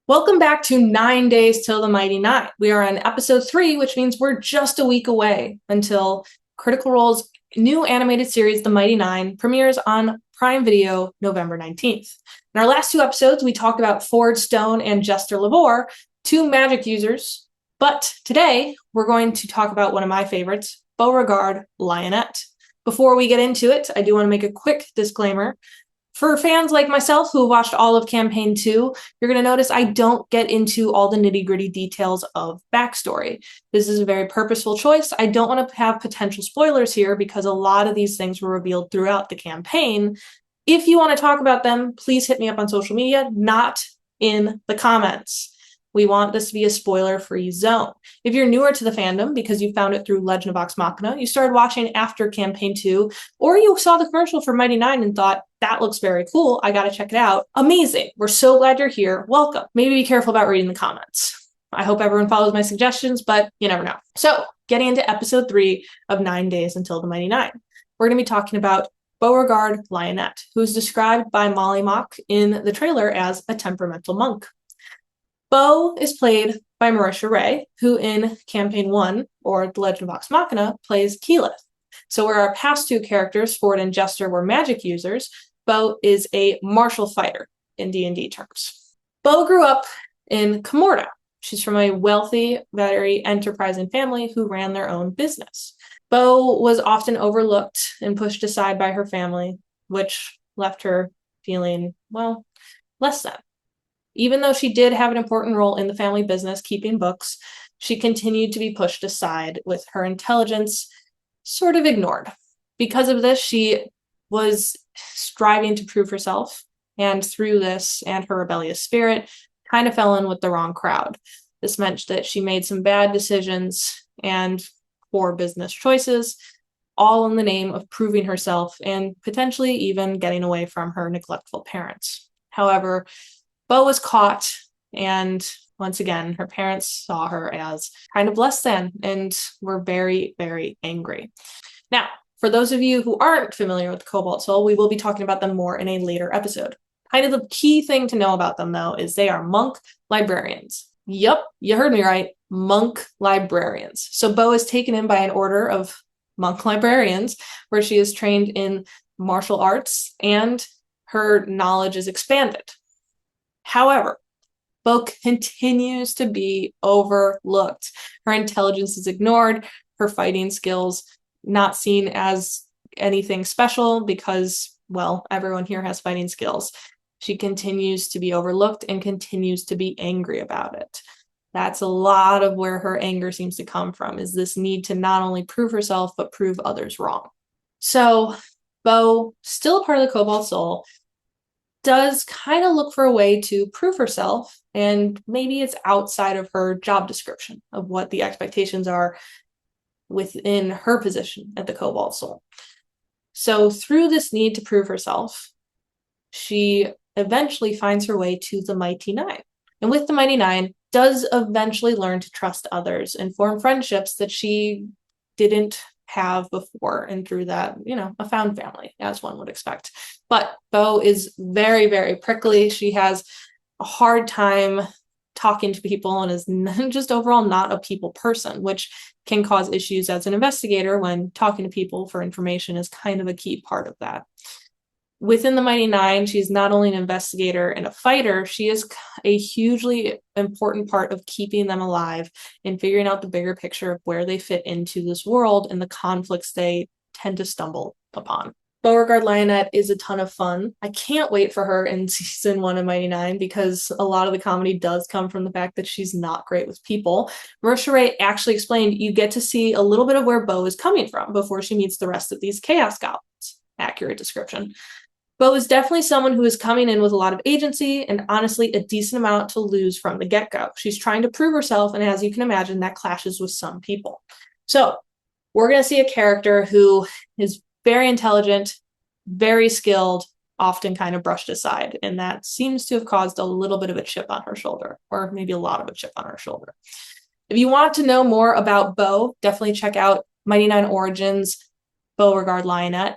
Welcome back to 9 Days Till the Mighty Nein. We are on episode 3, which means we're just a week away until Critical Role's new animated series, The Mighty Nein, premieres on Prime Video November 19th. In our last two episodes, we talked about Ford Stone and Jester Lavore, two magic users, but today we're going to talk about one of my favorites, Beauregard Lionette. Before we get into it, I do want to make a quick disclaimer. For fans like myself who watched all of Campaign 2, you're going to notice I don't get into all the nitty-gritty details of backstory. This is a very purposeful choice. I don't want to have potential spoilers here because a lot of these things were revealed throughout the campaign. If you want to talk about them, please hit me up on social media, not in the comments. We want this to be a spoiler-free zone. If you're newer to the fandom because you found it through Legend of Vox Machina, you started watching after Campaign 2, or you saw the commercial for Mighty Nein and thought, that looks very cool, I gotta check it out. Amazing. We're so glad you're here. Welcome. Maybe be careful about reading the comments. I hope everyone follows my suggestions, but you never know. So, getting into episode 3 of 9 Days Until the Mighty Nein. We're going to be talking about Beauregard Lionette, who's described by Molly Mock in the trailer as a temperamental monk. Beau is played by Marisha Ray, who in Campaign 1, or The Legend of Vox Machina, plays Keyleth. So where our past two characters, Ford and Jester, were magic users, Beau is a martial fighter in D&D terms. Beau grew up in Camorda. She's from a wealthy, very enterprising family who ran their own business. Beau was often overlooked and pushed aside by her family, which left her feeling, well, less than. Even though she did have an important role in the family business, keeping books, she continued to be pushed aside with her intelligence sort of ignored. Because of this, she was striving to prove herself, and through this and her rebellious spirit, kind of fell in with the wrong crowd. This meant that she made some bad decisions and poor business choices, all in the name of proving herself and potentially even getting away from her neglectful parents. However, Beau was caught, and once again, her parents saw her as kind of less than and were very, very angry. Now, for those of you who aren't familiar with the Cobalt Soul, we will be talking about them more in a later episode. Kind of the key thing to know about them, though, is they are monk librarians. Yup, you heard me right, monk librarians. So Beau is taken in by an order of monk librarians, where she is trained in martial arts and her knowledge is expanded. However, Beau continues to be overlooked. Her intelligence is ignored, her fighting skills not seen as anything special because, well, everyone here has fighting skills. She continues to be overlooked and continues to be angry about it. That's a lot of where her anger seems to come from, is this need to not only prove herself, but prove others wrong. So, Beau, still a part of the Cobalt Soul, does kind of look for a way to prove herself, and maybe it's outside of her job description of what the expectations are within her position at the Cobalt Soul. So through this need to prove herself, she eventually finds her way to the Mighty Nein. And with the Mighty Nein, does eventually learn to trust others and form friendships that she didn't have before, and through that, a found family, as one would expect. But Beau is very, very prickly. She has a hard time talking to people and is just overall not a people person, which can cause issues as an investigator when talking to people for information is kind of a key part of that. Within the Mighty Nein, she's not only an investigator and a fighter, she is a hugely important part of keeping them alive and figuring out the bigger picture of where they fit into this world and the conflicts they tend to stumble upon. Beauregard Lionette is a ton of fun. I can't wait for her in season 1 of Mighty Nein because a lot of the comedy does come from the fact that she's not great with people. Marisha Ray actually explained you get to see a little bit of where Beau is coming from before she meets the rest of these Chaos Goblins. Accurate description. Beau is definitely someone who is coming in with a lot of agency and honestly a decent amount to lose from the get-go. She's trying to prove herself, and as you can imagine, that clashes with some people. So we're going to see a character who is very intelligent, very skilled, often kind of brushed aside, and that seems to have caused a little bit of a chip on her shoulder, or maybe a lot of a chip on her shoulder. If you want to know more about Beau, definitely check out Mighty Nein Origins, Beauregard Lionette.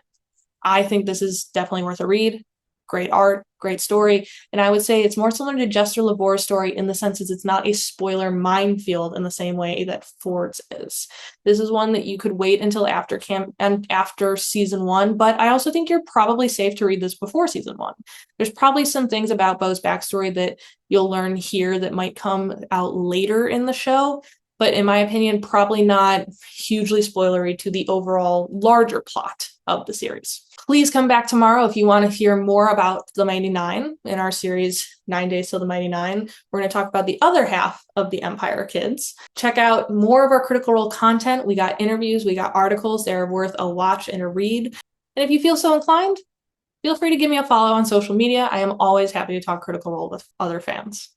I think this is definitely worth a read. great art, great story. And I would say it's more similar to Jester Lavor's story in the sense that it's not a spoiler minefield in the same way that Ford's is. This is one that you could wait until after after season 1, but I also think you're probably safe to read this before season 1. There's probably some things about Beau's backstory that you'll learn here that might come out later in the show, but in my opinion, probably not hugely spoilery to the overall larger plot of the series. Please come back tomorrow if you want to hear more about the Mighty Nein in our series 9 Days Till the Mighty Nein. We're going to talk about the other half of the Empire Kids. Check out more of our Critical Role content. We got interviews, we got articles. They're worth a watch and a read. And if you feel so inclined, feel free to give me a follow on social media. I am always happy to talk Critical Role with other fans.